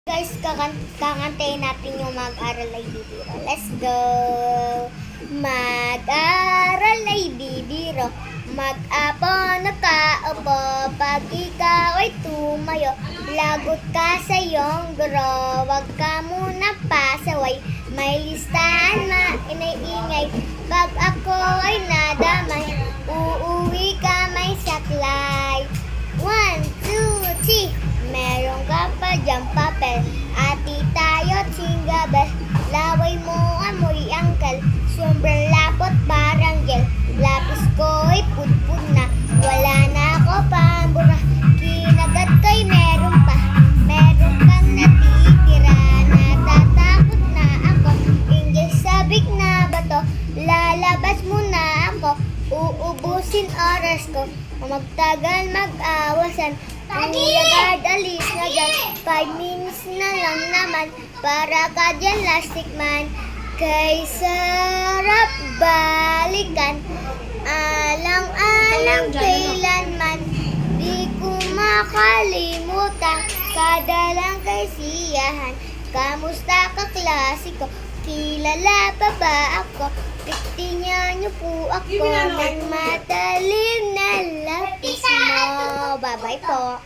Guys, kakantayin natin yung mag-aral ay bibiro. Let's go! Mag-aral ay bibiro, mag-apo nakaupo, pag ikaw ay tumayo, lagot ka sa iyong guro, wag ka muna pasaway, may listahan maingay-ingay, pag ako ay nadamay, uuwi ka may saklay. 1, 2, 3, meron ka pa diyang papel, ati tayo tsingabel, laway mo amoy angkal, sobrang lapot parang gel, lapis ko'y pudpud na, wala na ako pambura, kinagat ko'y meron kang natitira, natatakot na ako, ingay sabik na bato, lalabas mo na ako, uubusin oras ko, magtagal mag-awasan, Kuya Guard, alis na dyan, 5 minutes na lang naman, para ka dyan lastic man, kay sarap balikan, alang-alang kailanman, di ko makalimutan, kada lang kay siyahan, kamusta ka klasiko, kilala pa ba ako, tingnan niyo po ako ng matalim na lapis mo. Bye-bye po.